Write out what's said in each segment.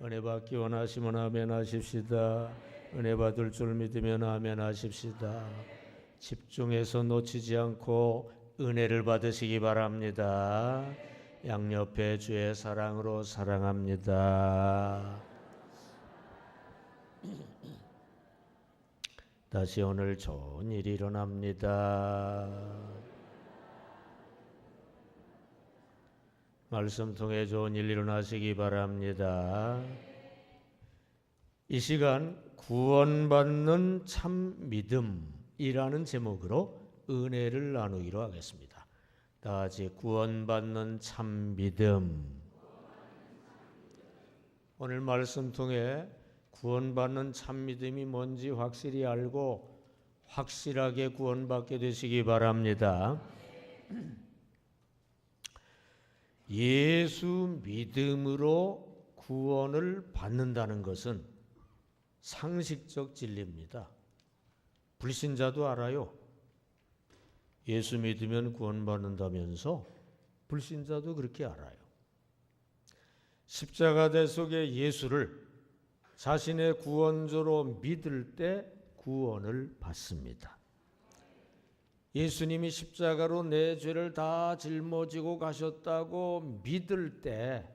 은혜 받기 원하시면 아멘 하십시다. 은혜 받을 줄 믿으면 아멘 하십시다. 집중해서 놓치지 않고 은혜를 받으시기 바랍니다. 양옆에 주의 사랑으로 사랑합니다. 다시 오늘 좋은 일이 일어납니다. 말씀 통해 좋은 일 일어나시기 바랍니다. 이 시간 구원받는 참 믿음이라는 제목으로 은혜를 나누기로 하겠습니다. 다 같이 구원받는 참 믿음. 오늘 말씀 통해 구원받는 참 믿음이 뭔지 확실히 알고 확실하게 구원받게 되시기 바랍니다. 예수 믿음으로 구원을 받는다는 것은 상식적 진리입니다. 불신자도 알아요. 예수 믿으면 구원받는다면서 불신자도 그렇게 알아요. 십자가대 속에 예수를 자신의 구원자로 믿을 때 구원을 받습니다. 예수님이 십자가로 내 죄를 다 짊어지고 가셨다고 믿을 때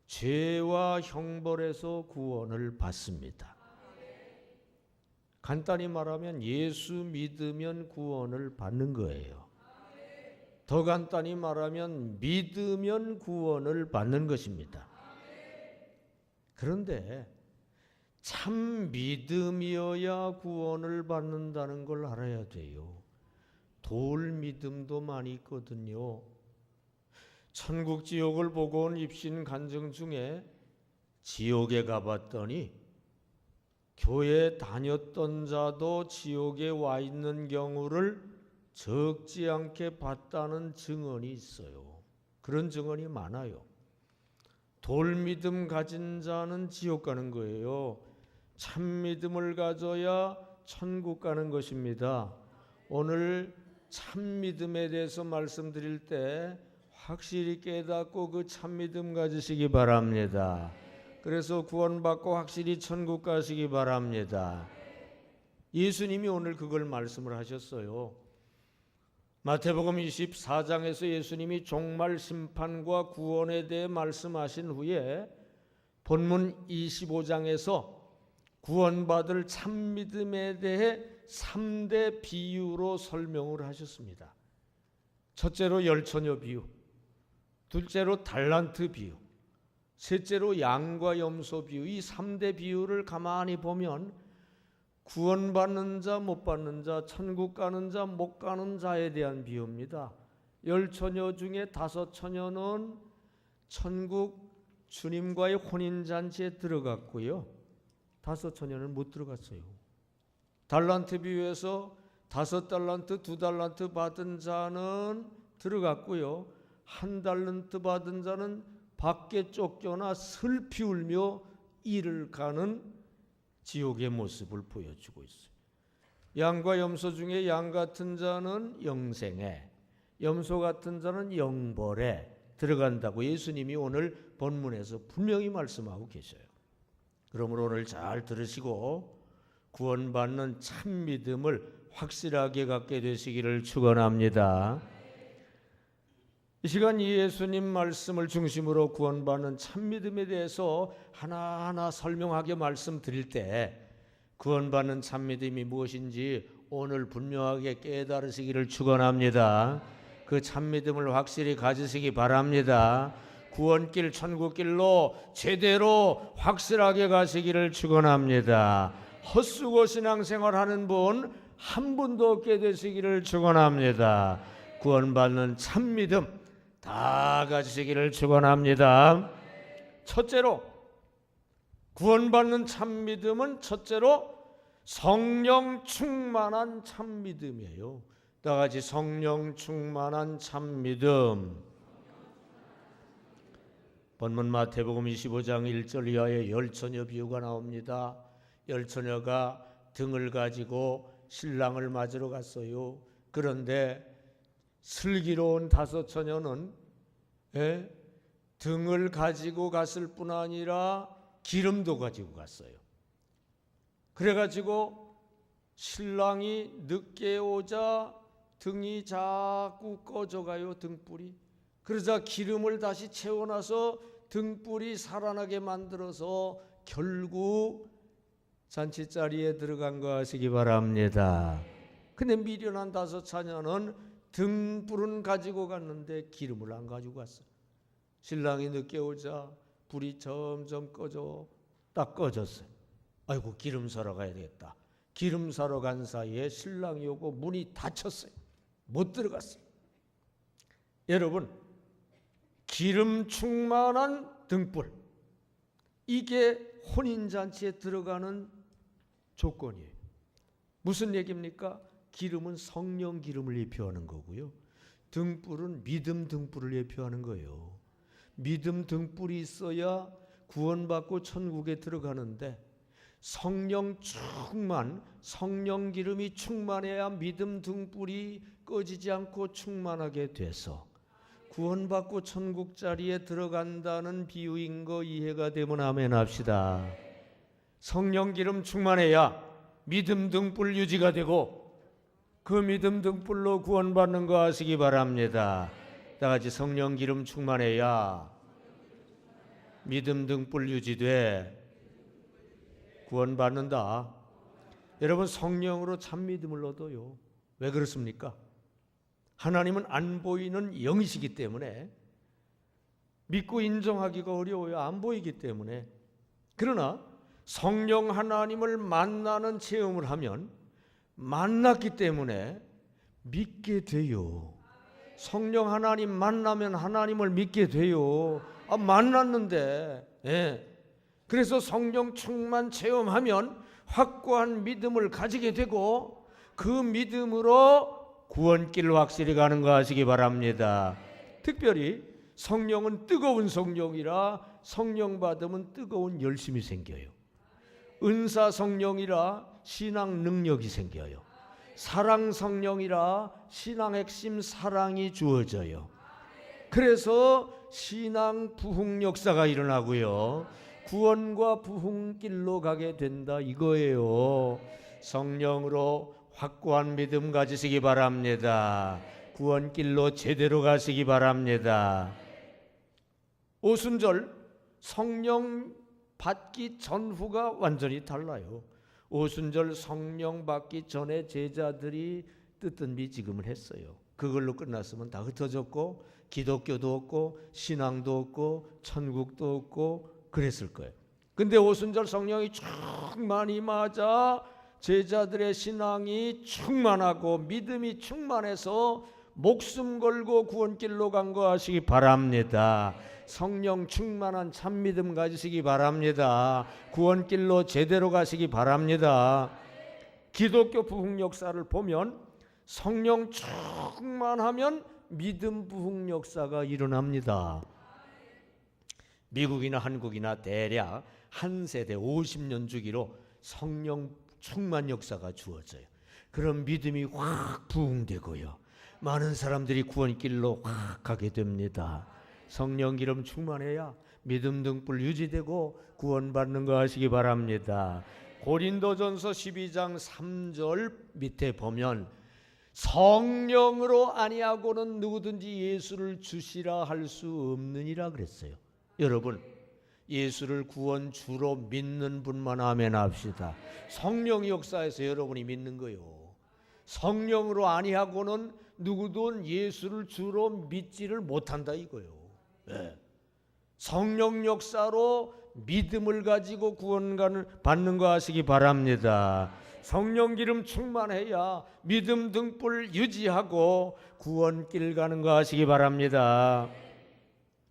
죄와 형벌에서 구원을 받습니다. 간단히 말하면 예수 믿으면 구원을 받는 거예요. 더 간단히 말하면 믿으면 구원을 받는 것입니다. 그런데 참 믿음이어야 구원을 받는다는 걸 알아야 돼요. 돌 믿음도 많이 있거든요. 천국 지옥을 보고 온 입신 간증 중에 지옥에 가봤더니 교회 다녔던 자도 지옥에 와 있는 경우를 적지 않게 봤다는 증언이 있어요. 그런 증언이 많아요. 돌 믿음 가진 자는 지옥 가는 거예요. 참 믿음을 가져야 천국 가는 것입니다. 오늘 참 믿음에 대해서 말씀드릴 때 확실히 깨닫고 그 참 믿음 가지시기 바랍니다. 그래서 구원받고 확실히 천국 가시기 바랍니다. 예수님이 오늘 그걸 말씀을 하셨어요. 마태복음 24장에서 예수님이 종말 심판과 구원에 대해 말씀하신 후에 본문 25장에서 구원받을 참 믿음에 대해 3대 비유로 설명을 하셨습니다. 첫째로 열처녀 비유, 둘째로 달란트 비유, 셋째로 양과 염소 비유. 이 3대 비유를 가만히 보면 구원받는 자, 못 받는 자, 천국 가는 자, 못 가는 자에 대한 비유입니다. 열처녀 중에 5처녀는 천국 주님과의 혼인잔치에 들어갔고요, 5처녀는 못 들어갔어요. 달란트 비유에서 5달란트, 2달란트 받은 자는 들어갔고요, 1달란트 받은 자는 밖에 쫓겨나 슬피 울며 이를 가는 지옥의 모습을 보여주고 있어요. 양과 염소 중에 양 같은 자는 영생에, 염소 같은 자는 영벌에 들어간다고 예수님이 오늘 본문에서 분명히 말씀하고 계셔요. 그러므로 오늘 잘 들으시고 구원받는 참 믿음을 확실하게 갖게 되시기를 축원합니다. 이 시간 예수님 말씀을 중심으로 구원받는 참 믿음에 대해서 하나하나 설명하게 말씀드릴 때 구원받는 참 믿음이 무엇인지 오늘 분명하게 깨달으시기를 축원합니다. 그 참 믿음을 확실히 가지시기 바랍니다. 구원길 천국길로 제대로 확실하게 가시기를 축원합니다. 헛수고 신앙생활하는 분 한 분도 없게 되시기를 축원합니다. 구원받는 참 믿음 다 가지시기를 축원합니다. 첫째로 구원받는 참 믿음은 첫째로 성령 충만한 참 믿음이에요. 다 같이 성령 충만한 참 믿음. 본문 마태복음 25장 1절 이하에 열처녀 비유가 나옵니다. 열처녀가 등을 가지고 신랑을 맞으러 갔어요. 그런데 슬기로운 5처녀는 등을 가지고 갔을 뿐 아니라 기름도 가지고 갔어요. 그래가지고 신랑이 늦게 오자 등이 자꾸 꺼져가요. 등불이. 그러자 기름을 다시 채워놔서 등불이 살아나게 만들어서 결국 잔치자리에 들어간 거 하시기 바랍니다. 근데 미련한 다섯 자녀는 등불은 가지고 갔는데 기름을 안 가지고 갔어요. 신랑이 늦게 오자 불이 점점 딱 꺼졌어요. 아이고, 기름 사러 가야 되겠다. 기름 사러 간 사이에 신랑이 오고 문이 닫혔어요. 못 들어갔어요. 여러분, 기름 충만한 등불, 이게 혼인잔치에 들어가는 조건이에요. 무슨 얘기입니까? 기름은 성령 기름을 예표하는 거고요. 등불은 믿음 등불을 예표하는 거예요. 믿음 등불이 있어야 구원받고 천국에 들어가는데, 성령 충만, 성령 기름이 충만해야 믿음 등불이 꺼지지 않고 충만하게 돼서 구원받고 천국 자리에 들어간다는 비유인 거 이해가 되면 아멘 합시다. 성령 기름 충만해야 믿음 등불 유지가 되고 그 믿음 등불로 구원받는 거 하시기 바랍니다. 다 같이 성령 기름 충만해야 믿음 등불 유지돼 구원받는다. 여러분, 성령으로 참 믿음을 얻어요. 왜 그렇습니까? 하나님은 안 보이는 영이시기 때문에 믿고 인정하기가 어려워요. 안 보이기 때문에. 그러나 성령 하나님을 만나는 체험을 하면 만났기 때문에 믿게 돼요. 성령 하나님 만나면 하나님을 믿게 돼요. 만났는데. 예. 그래서 성령 충만 체험하면 확고한 믿음을 가지게 되고 그 믿음으로 구원길 확실히 가는 거 하시기 바랍니다. 특별히 성령은 뜨거운 성령이라 성령 받으면 뜨거운 열심이 생겨요. 은사 성령이라 신앙 능력이 생겨요. 사랑 성령이라 신앙 핵심 사랑이 주어져요. 그래서 신앙 부흥 역사가 일어나고요. 구원과 부흥길로 가게 된다 이거예요. 성령으로 확고한 믿음 가지시기 바랍니다. 구원길로 제대로 가시기 바랍니다. 오순절 성령 받기 전후가 완전히 달라요. 오순절 성령 받기 전에 제자들이 뜨뜻 미지금을 했어요. 그걸로 끝났으면 다 흩어졌고 기독교도 없고 신앙도 없고 천국도 없고 그랬을 거예요. 근데 오순절 성령이 충만히 맞아 제자들의 신앙이 충만하고 믿음이 충만해서 목숨 걸고 구원길로 간 거 하시기 바랍니다. 성령 충만한 참 믿음 가지시기 바랍니다. 구원길로 제대로 가시기 바랍니다. 기독교 부흥 역사를 보면 성령 충만하면 믿음 부흥 역사가 일어납니다. 미국이나 한국이나 대략 한 세대 50년 주기로 성령 충만 역사가 주어져요. 그럼 믿음이 확 부흥되고요. 많은 사람들이 구원길로 확 가게 됩니다. 성령 기름 충만해야 믿음 등불 유지되고 구원받는 거 하시기 바랍니다. 고린도전서 12장 3절 밑에 보면 성령으로 아니하고는 누구든지 예수를 주시라 할 수 없느니라 그랬어요. 여러분, 예수를 구원 주로 믿는 분만 아멘 합시다. 성령 역사에서 여러분이 믿는 거요. 성령으로 아니하고는 누구도 예수를 주로 믿지를 못한다 이거요. 네. 성령 역사로 믿음을 가지고 구원을 받는 거 하시기 바랍니다. 성령 기름 충만해야 믿음 등불 유지하고 구원길 가는 거 하시기 바랍니다.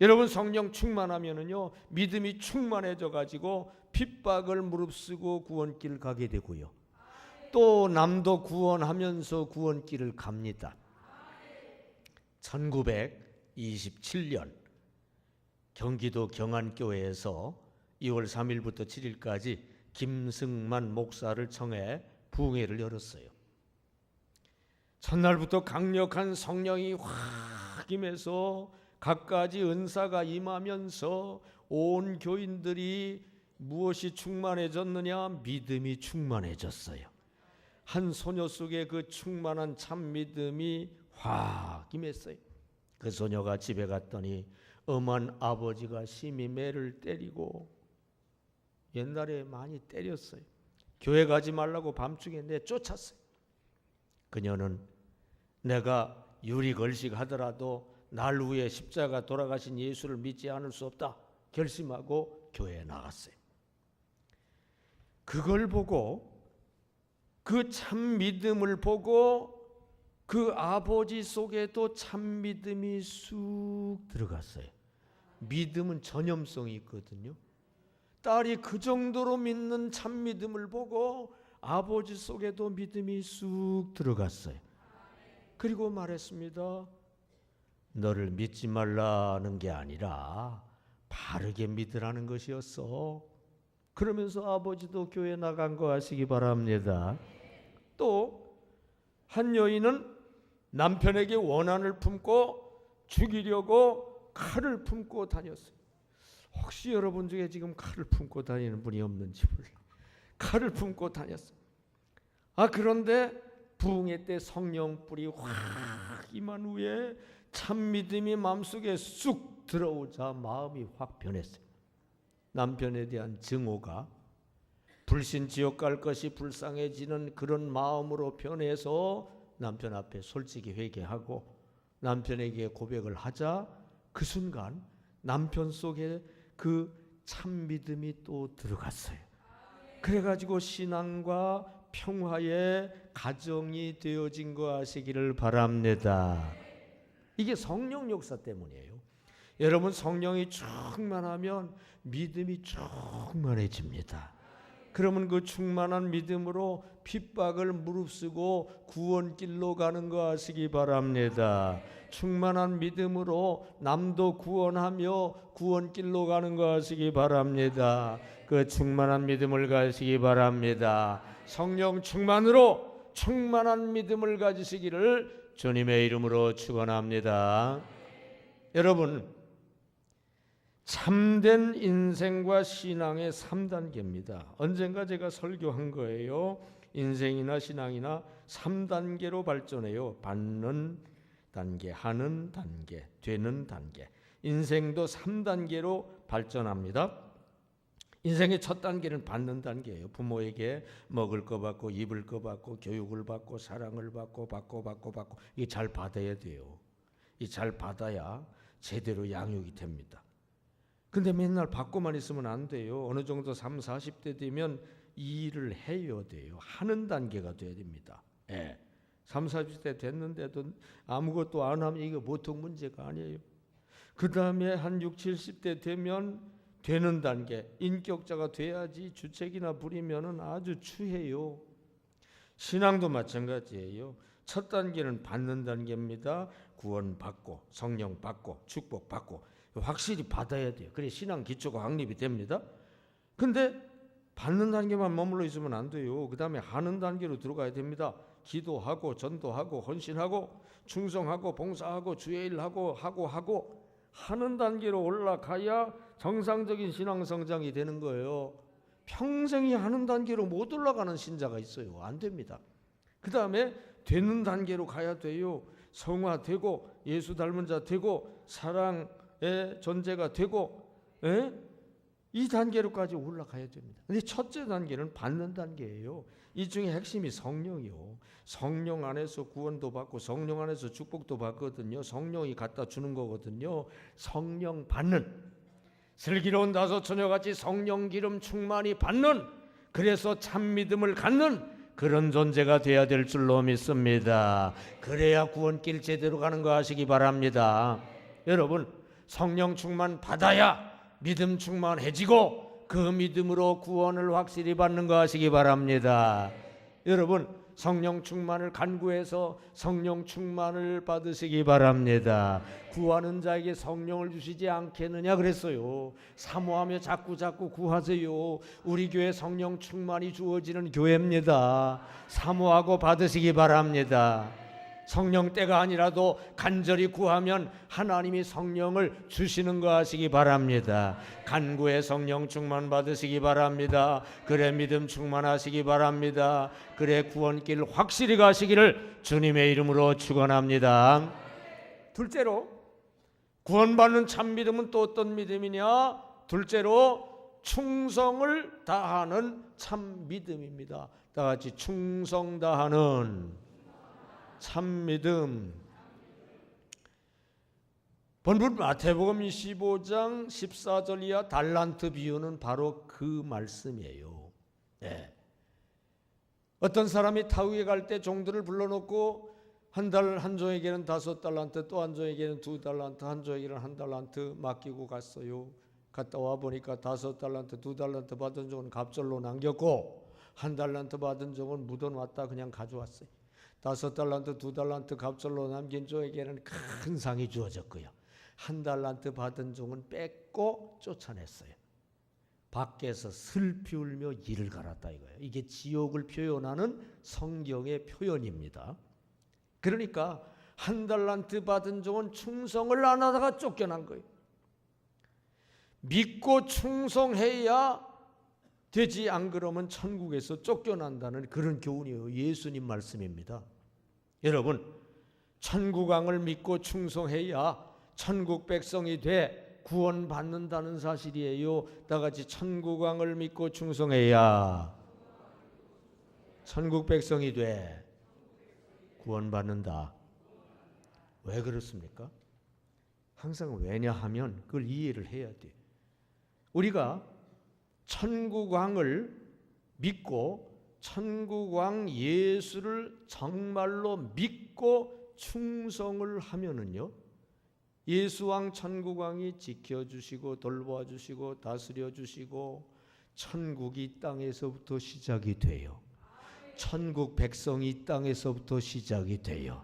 여러분, 성령 충만하면은요 믿음이 충만해져 가지고 핍박을 무릅쓰고 구원길 가게 되고요. 또 남도 구원하면서 구원길을 갑니다. 1927년 경기도 경안교회에서 2월 3일부터 7일까지 김승만 목사를 청해 부흥회를 열었어요. 첫날부터 강력한 성령이 확 임해서 갖가지 은사가 임하면서 온 교인들이 무엇이 충만해졌느냐? 믿음이 충만해졌어요. 한 소녀 속에 그 충만한 참 믿음이 확 임했어요. 그 소녀가 집에 갔더니 엄한 아버지가 심히 매를 때리고, 옛날에 많이 때렸어요. 교회 가지 말라고 밤중에 내쫓았어요. 그녀는 내가 유리걸식 하더라도 날 위해 십자가 돌아가신 예수를 믿지 않을 수 없다 결심하고 교회에 나갔어요. 그걸 보고, 그 참 믿음을 보고 그 아버지 속에도 참 믿음이 쑥 들어갔어요. 믿음은 전염성이 있거든요. 딸이 그 정도로 믿는 참 믿음을 보고 아버지 속에도 믿음이 쑥 들어갔어요. 그리고 말했습니다. 너를 믿지 말라는 게 아니라 바르게 믿으라는 것이었어. 그러면서 아버지도 교회 나간 거 아시기 바랍니다. 또 한 여인은 남편에게 원한을 품고 죽이려고 칼을 품고 다녔어요. 혹시 여러분 중에 지금 칼을 품고 다니는 분이 없는지 몰라요. 칼을 품고 다녔어요. 그런데 부흥회 때 성령 불이 확 임한 후에 참 믿음이 마음속에 쑥 들어오자 마음이 확 변했어요. 남편에 대한 증오가 불신 지옥 갈 것이 불쌍해지는 그런 마음으로 변해서 남편 앞에 솔직히 회개하고 남편에게 고백을 하자 그 순간 남편 속에 그 참 믿음이 또 들어갔어요. 그래가지고 신앙과 평화의 가정이 되어진 거 아시기를 바랍니다. 이게 성령 역사 때문이에요. 여러분, 성령이 충만하면 믿음이 충만해집니다. 그러면 그 충만한 믿음으로 핍박을 무릅쓰고 구원길로 가는 거 아시기 바랍니다. 충만한 믿음으로 남도 구원하며 구원길로 가는 거 아시기 바랍니다. 그 충만한 믿음을 가지시기 바랍니다. 성령 충만으로 충만한 믿음을 가지시기를 주님의 이름으로 축원합니다. 여러분, 참된 인생과 신앙의 3단계입니다. 언젠가 제가 설교한 거예요. 인생이나 신앙이나 3단계로 발전해요. 받는 단계, 하는 단계, 되는 단계. 인생도 3단계로 발전합니다. 인생의 첫 단계는 받는 단계예요. 부모에게 먹을 거 받고 입을 거 받고 교육을 받고 사랑을 받고 이게 잘 받아야 돼요. 이 잘 받아야 제대로 양육이 됩니다. 근데 맨날 받고만 있으면 안 돼요. 어느 정도 30, 40대 되면 이 일을 해야 돼요. 하는 단계가 돼야 됩니다. 30, 40대 됐는데도 아무것도 안 하면 이거 보통 문제가 아니에요. 그 다음에 한 60, 70대 되면 되는 단계, 인격자가 돼야지 주책이나 부리면 아주 추해요. 신앙도 마찬가지예요. 첫 단계는 받는 단계입니다. 구원받고 성령 받고 축복받고 확실히 받아야 돼요. 그래 신앙 기초가 확립이 됩니다. 근데 받는 단계만 머물러 있으면 안 돼요. 그 다음에 하는 단계로 들어가야 됩니다. 기도하고 전도하고 헌신하고 충성하고 봉사하고 주의 일하고 하고 하는 단계로 올라가야 정상적인 신앙 성장이 되는 거예요. 평생이 하는 단계로 못 올라가는 신자가 있어요. 안 됩니다. 그 다음에 되는 단계로 가야 돼요. 성화되고 예수 닮은 자 되고 사랑의 존재가 되고 이 단계로까지 올라가야 됩니다. 근데 첫째 단계는 받는 단계예요. 이 중에 핵심이 성령이요. 성령 안에서 구원도 받고 성령 안에서 축복도 받거든요. 성령이 갖다 주는 거거든요. 성령 받는, 슬기로운 다섯 처녀같이 성령 기름 충만히 받는, 그래서 참 믿음을 갖는 그런 존재가 되어야 될 줄로 믿습니다. 그래야 구원길 제대로 가는 거 아시기 바랍니다. 여러분, 성령 충만 받아야 믿음 충만해지고 그 믿음으로 구원을 확실히 받는 거 아시기 바랍니다. 여러분, 성령 충만을 간구해서 성령 충만을 받으시기 바랍니다. 구하는 자에게 성령을 주시지 않겠느냐 그랬어요. 사모하며 자꾸 구하세요. 우리 교회 성령 충만이 주어지는 교회입니다. 사모하고 받으시기 바랍니다. 성령 때가 아니라도 간절히 구하면 하나님이 성령을 주시는 거 아시기 바랍니다. 간구에 성령 충만 받으시기 바랍니다. 그래 믿음 충만하시기 바랍니다. 그래 구원길 확실히 가시기를 주님의 이름으로 축원합니다. 둘째로 구원받는 참 믿음은 또 어떤 믿음이냐? 둘째로 충성을 다하는 참 믿음입니다. 다 같이 충성 다하는 참 믿음. 본문 마태복음 25장 14절 이하 달란트 비유는 바로 그 말씀이에요. 네. 어떤 사람이 타국에 갈 때 종들을 불러놓고 한 종에게는 5달란트, 또 한 종에게는 2달란트, 한 종에게는 1달란트 맡기고 갔어요. 갔다 와 보니까 5달란트, 2달란트 받은 종은 갑절로 남겼고 1달란트 받은 종은 묻어놨다 그냥 가져왔어요. 5달란트, 2달란트 갑절로 남긴 종에게는 큰 상이 주어졌고요. 1달란트 받은 종은 뺏고 쫓아냈어요. 밖에서 슬피 울며 이를 갈았다 이거예요. 이게 지옥을 표현하는 성경의 표현입니다. 그러니까 1달란트 받은 종은 충성을 안 하다가 쫓겨난 거예요. 믿고 충성해야 되지, 안 그러면 천국에서 쫓겨난다는 그런 교훈이에요. 예수님 말씀입니다. 여러분, 천국왕을 믿고 충성해야 천국 백성이 돼 구원받는다는 사실이에요. 다 같이 천국왕을 믿고 충성해야 천국 백성이 돼 구원받는다. 왜 그렇습니까? 항상 왜냐하면 그걸 이해를 해야 돼. 우리가 천국왕을 믿고 천국왕 예수를 정말로 믿고 충성을 하면은요, 예수왕 천국왕이 지켜주시고 돌봐주시고 다스려주시고 천국이 이 땅에서부터 시작이 돼요. 천국 백성이 이 땅에서부터 시작이 돼요.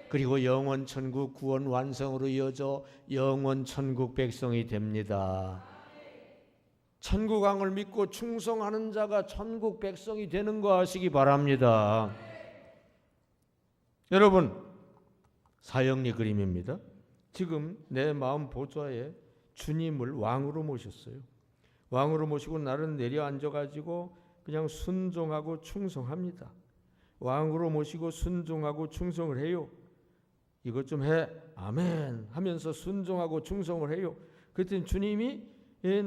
그리고 영원 천국 구원 완성으로 이어져 영원 천국 백성이 됩니다. 천국왕을 믿고 충성하는 자가 천국 백성이 되는 거 아시기 바랍니다. 여러분, 사형리 그림입니다. 지금 내 마음 보좌에 주님을 왕으로 모셨어요. 왕으로 모시고 나는 내려 앉아가지고 그냥 순종하고 충성합니다. 왕으로 모시고 순종하고 충성을 해요. 이것 좀 해, 아멘 하면서 순종하고 충성을 해요. 그랬더니 주님이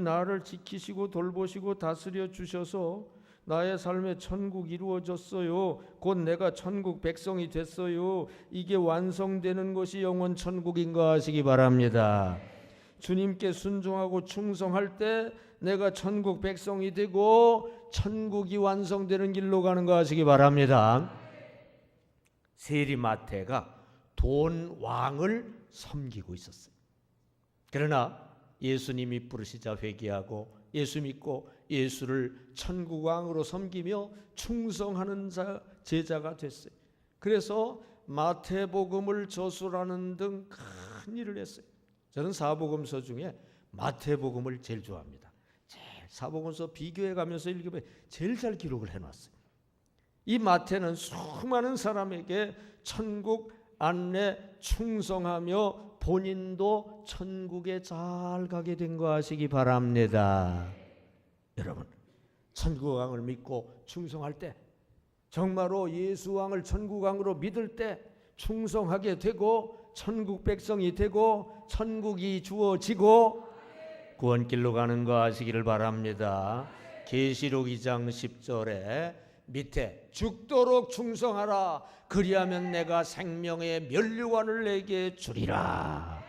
나를 지키시고 돌보시고 다스려 주셔서 나의 삶에 천국이 이루어졌어요. 곧 내가 천국 백성이 됐어요. 이게 완성되는 것이 영원 천국인 거 아시기 바랍니다. 주님께 순종하고 충성할 때 내가 천국 백성이 되고 천국이 완성되는 길로 가는 거 아시기 바랍니다. 세리마태가 돈 왕을 섬기고 있었어요. 그러나 예수님이 부르시자 회개하고 예수 믿고 예수를 천국왕으로 섬기며 충성하는 제자가 됐어요. 그래서 마태복음을 저술하는 등 큰 일을 했어요. 저는 사복음서 중에 마태복음을 제일 좋아합니다. 사복음서 비교해 가면서 읽으면 제일 잘 기록을 해놨어요. 이 마태는 수많은 사람에게 천국 안내 충성하며 본인도 천국에 잘 가게 된 거 아시기 바랍니다. 여러분, 천국왕을 믿고 충성할 때, 정말로 예수왕을 천국왕으로 믿을 때 충성하게 되고 천국 백성이 되고 천국이 주어지고 구원길로 가는 거 아시기를 바랍니다. 계시록 2장 10절에 밑에 죽도록 충성하라. 그리하면 내가 생명의 면류관을 내게 주리라.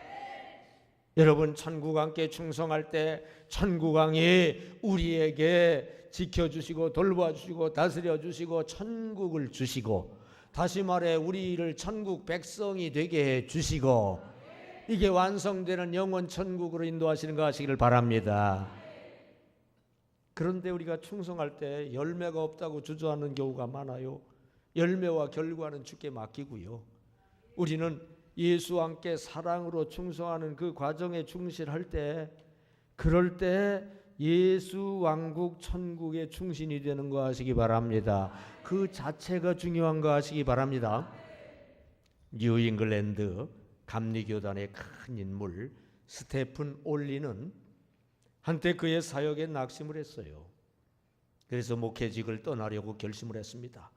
여러분, 천국왕께 충성할 때 천국왕이 우리에게 지켜주시고 돌봐주시고 다스려주시고 천국을 주시고, 다시 말해 우리를 천국 백성이 되게 해주시고, 이게 완성되는 영원 천국으로 인도하시는 거 하시기를 바랍니다. 그런데 우리가 충성할 때 열매가 없다고 주저하는 경우가 많아요. 열매와 결과는 주께 맡기고요. 우리는 예수와 함께 사랑으로 충성하는 그 과정에 충실할 때, 그럴 때 예수 왕국 천국의 충신이 되는 거 하시기 바랍니다. 그 자체가 중요한 거 하시기 바랍니다. 뉴잉글랜드 감리교단의 큰 인물 스테픈 올리는 한때 그의 사역에 낙심을 했어요. 그래서 목회직을 떠나려고 결심을 했습니다.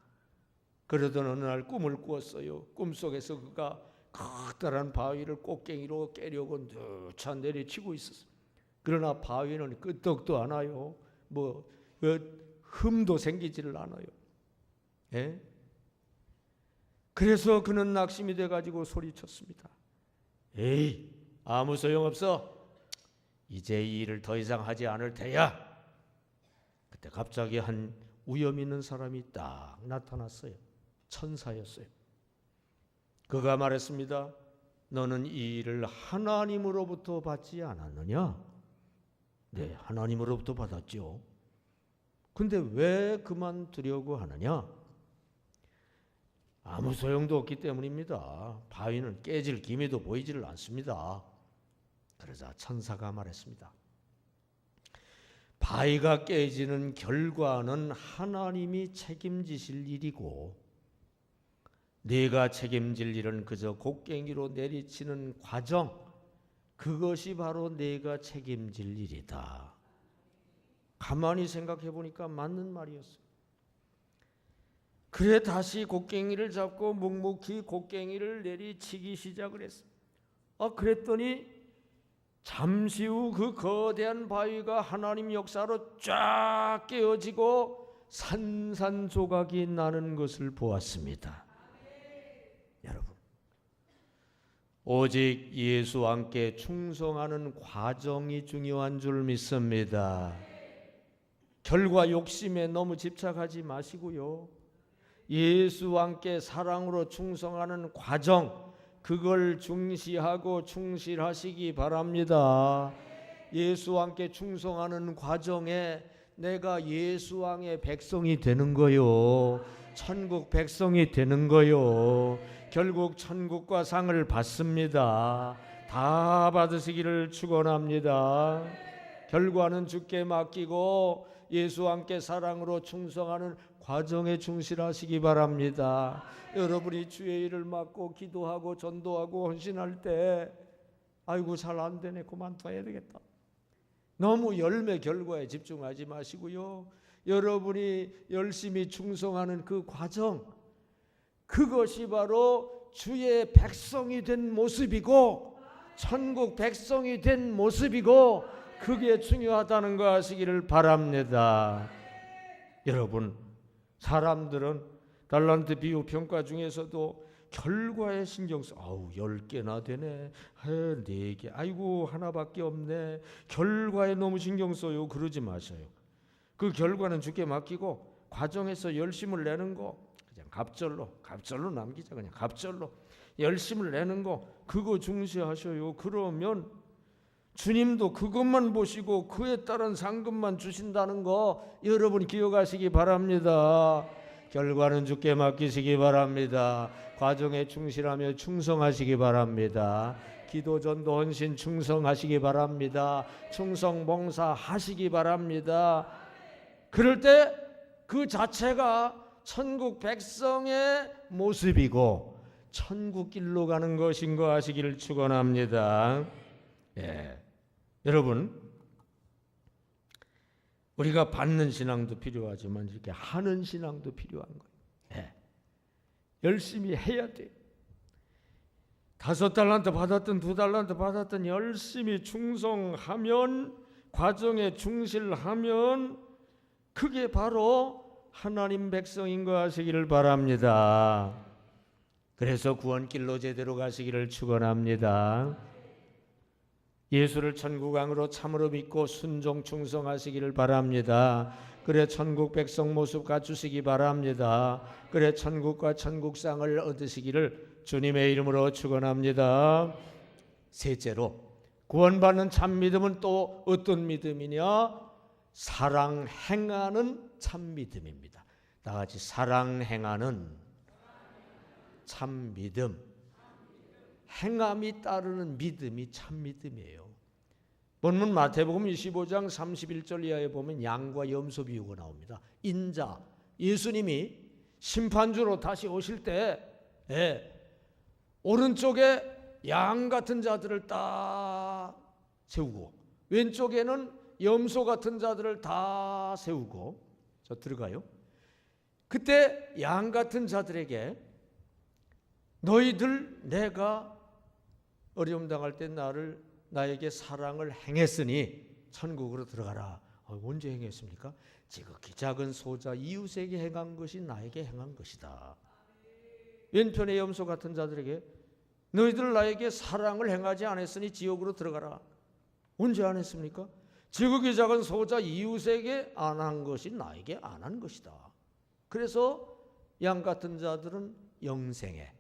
그러던 어느 날 꿈을 꾸었어요. 꿈속에서 그가 커다란 바위를 꽃갱이로 깨려고 누차 내리치고 있었어요. 그러나 바위는 끄떡도 안 와요. 흠도 생기지를 않아요. 예? 그래서 그는 낙심이 돼가지고 소리쳤습니다. 에이, 아무 소용없어. 이제 이 일을 더 이상 하지 않을 테야. 그때 갑자기 한 위험 있는 사람이 딱 나타났어요. 천사였어요. 그가 말했습니다. 너는 이 일을 하나님으로부터 받지 않았느냐? 네, 하나님으로부터 받았죠. 근데 왜 그만두려고 하느냐? 아무 소용도 없기 때문입니다. 바위는 깨질 기미도 보이지를 않습니다. 그러자 천사가 말했습니다. 바위가 깨지는 결과는 하나님이 책임지실 일이고 네가 책임질 일은 그저 곡괭이로 내리치는 과정, 그것이 바로 네가 책임질 일이다. 가만히 생각해 보니까 맞는 말이었어요. 그래 다시 곡괭이를 잡고 묵묵히 곡괭이를 내리치기 시작을 했어요. 그랬더니 잠시 후 그 거대한 바위가 하나님 역사로 쫙 깨어지고 산산조각이 나는 것을 보았습니다. 여러분, 오직 예수와 함께 충성하는 과정이 중요한 줄 믿습니다. 결과 욕심에 너무 집착하지 마시고요. 예수와 함께 사랑으로 충성하는 과정, 그걸 중시하고 충실하시기 바랍니다. 예수와 함께 충성하는 과정에 내가 예수 왕의 백성이 되는 거요. 천국 백성이 되는 거요. 결국 천국과 상을 받습니다. 다 받으시기를 축원합니다. 결과는 주께 맡기고 예수와 함께 사랑으로 충성하는 과정에 충실하시기 바랍니다. 여러분이 주의 일을 맡고 기도하고 전도하고 헌신할 때 아이고 잘 안 되네, 그만둬야 되겠다. 너무 열매 결과에 집중하지 마시고요. 여러분이 열심히 충성하는 그 과정, 그것이 바로 주의 백성이 된 모습이고 천국 백성이 된 모습이고 그게 중요하다는 거 아시기를 바랍니다. 여러분, 사람들은 달란트 비유 평가 중에서도 결과에 신경 써. 10개나 되네. 4개. 아이고 하나밖에 없네. 결과에 너무 신경 써요. 그러지 마셔요. 그 결과는 주께 맡기고 과정에서 열심을 내는 거 그냥 갑절로 남기자. 그냥 갑절로 열심을 내는 거 그거 중시하셔요. 그러면 주님도 그것만 보시고 그에 따른 상급만 주신다는 거 여러분 기억하시기 바랍니다. 결과는 주께 맡기시기 바랍니다. 과정에 충실하며 충성하시기 바랍니다. 기도 전도 헌신 충성하시기 바랍니다. 충성 봉사 하시기 바랍니다. 그럴 때 그 자체가 천국 백성의 모습이고 천국 길로 가는 것인 거 아시기를 축원합니다. 여러분, 우리가 받는 신앙도 필요하지만 이렇게 하는 신앙도 필요한 거예요. 열심히 해야 돼요. 5달란트 받았든 2달란트 받았든 열심히 충성하면, 과정에 충실하면 그게 바로 하나님 백성인 거 아시기를 바랍니다. 그래서 구원길로 제대로 가시기를 축원합니다. 예수를 천국왕으로 참으로 믿고 순종 충성하시기를 바랍니다. 그래 천국 백성 모습 갖추시기 바랍니다. 그래 천국과 천국상을 얻으시기를 주님의 이름으로 축원합니다. 셋째로, 구원받는 참 믿음은 또 어떤 믿음이냐? 사랑 행하는 참 믿음입니다. 다 같이 사랑 행하는 참 믿음. 행함이 따르는 믿음이 참 믿음이에요. 본문 마태복음 25장 31절 이하에 보면 양과 염소 비유가 나옵니다. 인자, 예수님이 심판주로 다시 오실 때 오른쪽에 양 같은 자들을 딱 세우고 왼쪽에는 염소 같은 자들을 다 세우고. 저 들어가요. 그때 양 같은 자들에게 너희들 내가 어려움 당할 때 나에게 사랑을 행했으니 천국으로 들어가라. 언제 행했습니까? 지극히 작은 소자 이웃에게 행한 것이 나에게 행한 것이다. 왼편의 염소 같은 자들에게 너희들 나에게 사랑을 행하지 않았으니 지옥으로 들어가라. 언제 안 했습니까? 지극히 작은 소자 이웃에게 안 한 것이 나에게 안 한 것이다. 그래서 양 같은 자들은 영생에,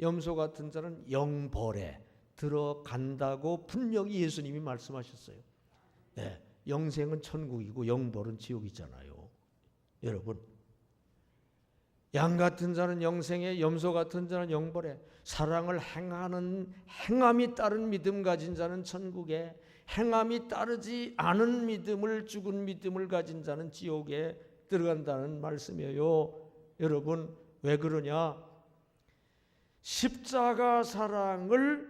염소 같은 자는 영벌에 들어간다고 분명히 예수님이 말씀하셨어요. 네, 영생은 천국이고 영벌은 지옥이잖아요. 여러분, 양 같은 자는 영생에, 염소 같은 자는 영벌에, 사랑을 행하는 행함이 따른 믿음 가진 자는 천국에, 행함이 따르지 않은 믿음을, 죽은 믿음을 가진 자는 지옥에 들어간다는 말씀이에요. 여러분, 왜 그러냐? 십자가 사랑을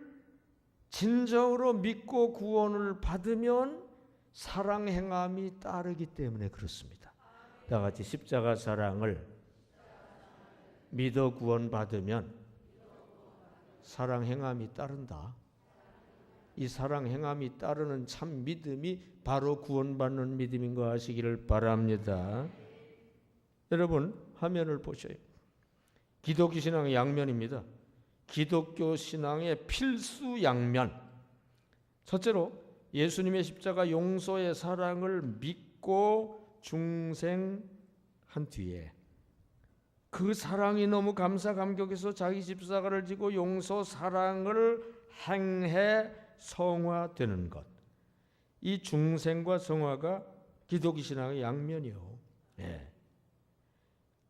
진정으로 믿고 구원을 받으면 사랑 행함이 따르기 때문에 그렇습니다. 다 같이 십자가 사랑을 믿어 구원 받으면 사랑 행함이 따른다. 이 사랑 행함이 따르는 참 믿음이 바로 구원받는 믿음인 거 아시기를 바랍니다. 여러분, 화면을 보셔요. 기독교 신앙의 양면입니다. 기독교 신앙의 필수 양면. 첫째로 예수님의 십자가 용서의 사랑을 믿고 중생한 뒤에 그 사랑이 너무 감사 감격해서 자기 십자가를 지고 용서 사랑을 행해 성화되는 것. 이 중생과 성화가 기독교 신앙의 양면이요. 네.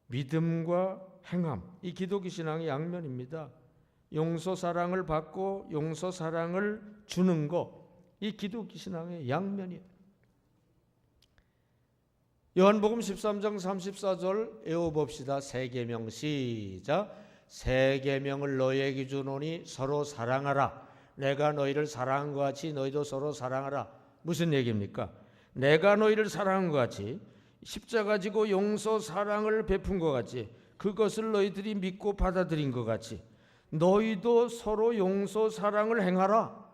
믿음과 행함, 이 기독교 신앙의 양면입니다. 용서 사랑을 받고 용서 사랑을 주는 것, 이 기독교 신앙의 양면이에요. 요한복음 13장 34절 외워봅시다. 세 계명 시작. 세 계명을 너희에게 주노니 서로 사랑하라. 내가 너희를 사랑한 것 같이 너희도 서로 사랑하라. 무슨 얘기입니까? 내가 너희를 사랑한 것 같이 십자가 지고 용서 사랑을 베푼 것 같이 그것을 너희들이 믿고 받아들인 것 같이 너희도 서로 용서 사랑을 행하라.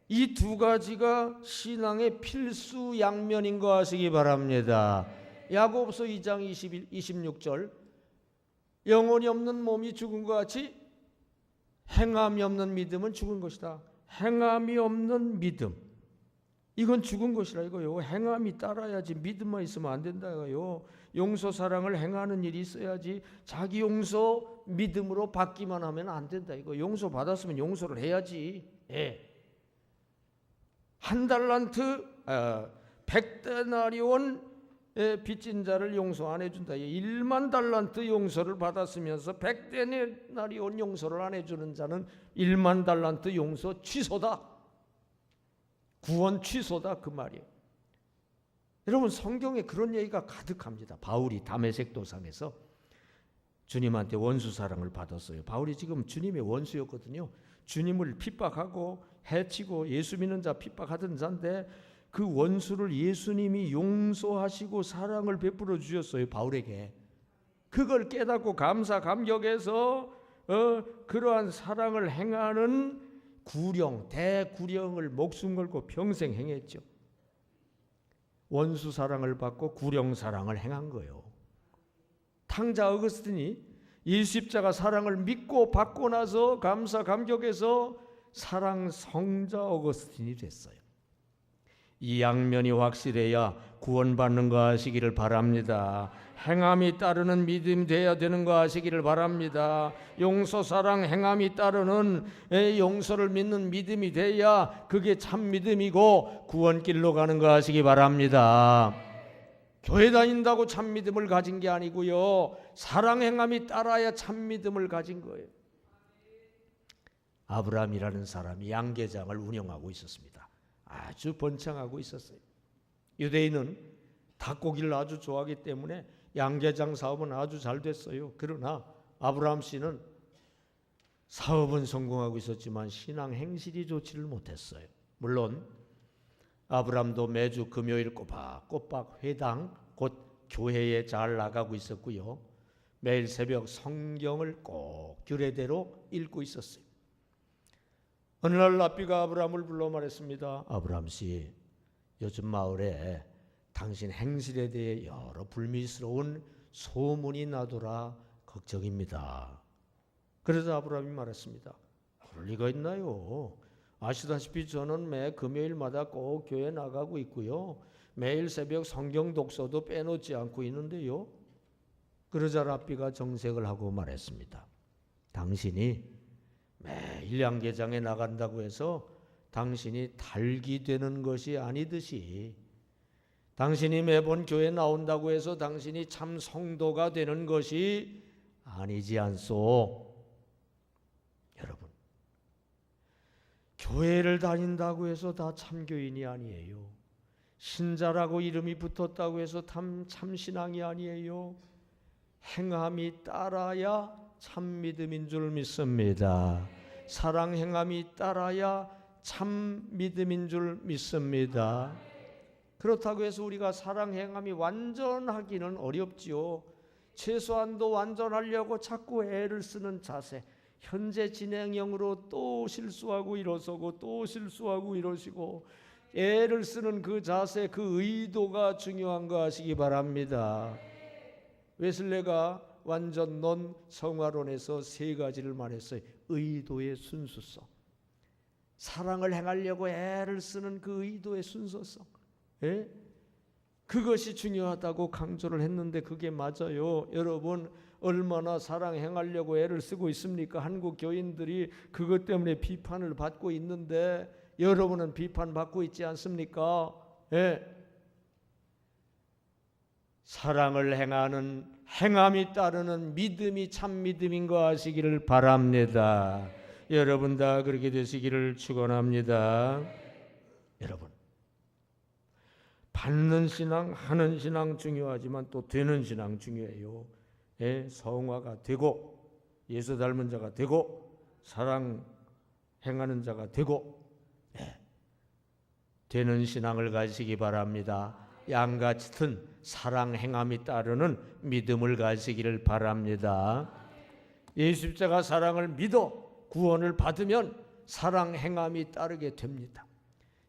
이 두 가지가 신앙의 필수 양면인 거 아시기 바랍니다. 야고보서 2장 26절 영혼이 없는 몸이 죽은 것 같이 행함이 없는 믿음은 죽은 것이다. 행함이 없는 믿음, 이건 죽은 것이라 이거요. 행함이 따라야지 믿음만 있으면 안 된다 이거요. 용서 사랑을 행하는 일이 있어야지 자기 용서 믿음으로 받기만 하면 안 된다 이거. 용서 받았으면 용서를 해야지. 예. 한 달란트 100데나리온 빚진 자를 용서 안 해준다. 1만 달란트 용서를 받았으면서 100데나리온 용서를 안 해주는 자는 1만 달란트 용서 취소다. 구원 취소다 그 말이에요. 여러분, 성경에 그런 얘기가 가득합니다. 바울이 다메섹 도상에서 주님한테 원수 사랑을 받았어요. 바울이 지금 주님의 원수였거든요. 주님을 핍박하고 해치고 예수 믿는 자 핍박하던 자인데 그 원수를 예수님이 용서하시고 사랑을 베풀어 주셨어요. 바울에게. 그걸 깨닫고 감사 감격해서 그러한 사랑을 행하는 구령, 대구령을 목숨 걸고 평생 행했죠. 원수 사랑을 받고 구령 사랑을 행한 거예요. 탕자 어거스틴이 예수 십자가 사랑을 믿고 받고 나서 감사 감격해서 사랑 성자 어거스틴이 됐어요. 이 양면이 확실해야 구원받는 거 아시기를 바랍니다. 행함이 따르는 믿음이 되어야 되는 거 아시기를 바랍니다. 용서 사랑 행함이 따르는 용서를 믿는 믿음이 돼야 그게 참 믿음이고 구원길로 가는 거 아시기 바랍니다. 교회 다닌다고 참 믿음을 가진 게 아니고요. 사랑 행함이 따라야 참 믿음을 가진 거예요. 아브라함이라는 사람이 양계장을 운영하고 있었습니다. 아주 번창하고 있었어요. 유대인은 닭고기를 아주 좋아하기 때문에 양계장 사업은 아주 잘 됐어요. 그러나 아브라함 씨는 사업은 성공하고 있었지만 신앙 행실이 좋지를 못했어요. 물론 아브람도 매주 금요일 꼬박꼬박 회당 곧 교회에 잘 나가고 있었고요. 매일 새벽 성경을 꼭 규례대로 읽고 있었어요. 어느 날 랍비가 아브람을 불러 말했습니다. 아브람 씨, 요즘 마을에 당신 행실에 대해 여러 불미스러운 소문이 나더라 걱정입니다. 그래서 아브람이 말했습니다. 그럴 리가 있나요? 아시다시피 저는 매 금요일마다 꼭 교회 나가고 있고요. 매일 새벽 성경 독서도 빼놓지 않고 있는데요. 그러자 랍비가 정색을 하고 말했습니다. 당신이 매일 양계장에 나간다고 해서 당신이 달기 되는 것이 아니듯이 당신이 매번 교회 나온다고 해서 당신이 참 성도가 되는 것이 아니지 않소. 여러분, 교회를 다닌다고 해서 다 참교인이 아니에요. 신자라고 이름이 붙었다고 해서 참신앙이 아니에요. 행함이 따라야 참 믿음인 줄 믿습니다. 사랑 행함이 따라야 참 믿음인 줄 믿습니다. 그렇다고 해서 우리가 사랑 행함이 완전하기는 어렵지요. 최소한도 완전하려고 자꾸 애를 쓰는 자세, 현재 진행형으로 또 실수하고 일어서고 또 실수하고 이러시고 애를 쓰는 그 자세, 그 의도가 중요한 거 아시기 바랍니다. 웨슬레가 완전론 성화론에서 세 가지를 말했어요. 의도의 순수성, 사랑을 행하려고 애를 쓰는 그 의도의 순수성, 그것이 중요하다고 강조를 했는데 그게 맞아요. 여러분, 얼마나 사랑 행하려고 애를 쓰고 있습니까? 한국 교인들이 그것 때문에 비판을 받고 있는데 여러분은 비판받고 있지 않습니까? 사랑을 행하는 행함이 따르는 믿음이 참 믿음인 거 아시기를 바랍니다. 여러분 다 그렇게 되시기를 축원합니다. 여러분, 받는 신앙, 하는 신앙 중요하지만 또 되는 신앙 중요해요. 성화가 되고 예수 닮은 자가 되고 사랑 행하는 자가 되고 되는 신앙을 가지시기 바랍니다. 양같은 사랑 행함이 따르는 믿음을 가지시기를 바랍니다. 예수 십자가 사랑을 믿어 구원을 받으면 사랑 행함이 따르게 됩니다.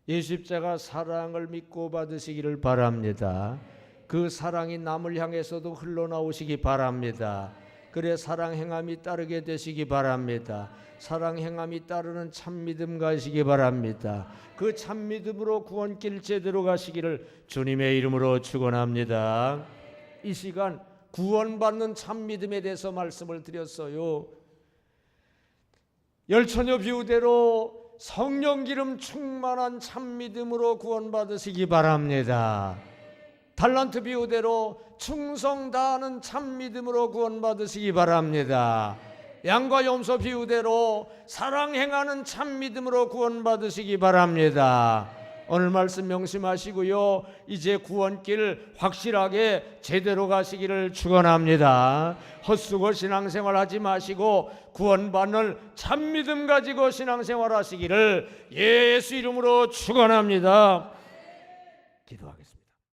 예수 십자가 사랑을 믿고 받으시기를 바랍니다. 그 사랑이 남을 향해서도 흘러나오시기 바랍니다. 그래 사랑 행함이 따르게 되시기 바랍니다. 사랑 행함이 따르는 참 믿음 가시기 바랍니다. 그 참 믿음으로 구원길 제대로 가시기를 주님의 이름으로 축원합니다. 이 시간 구원받는 참 믿음에 대해서 말씀을 드렸어요. 열처녀 비유대로 성령 기름 충만한 참 믿음으로 구원받으시기 바랍니다. 달란트 비유대로 충성 다하는 참 믿음으로 구원받으시기 바랍니다. 양과 염소 비유대로 사랑 행하는 참 믿음으로 구원받으시기 바랍니다. 오늘 말씀 명심하시고요. 이제 구원길 확실하게 제대로 가시기를 축원합니다. 헛수고 신앙생활 하지 마시고 구원받는 참 믿음 가지고 신앙생활 하시기를 예수 이름으로 축원합니다. 기도하겠습니다.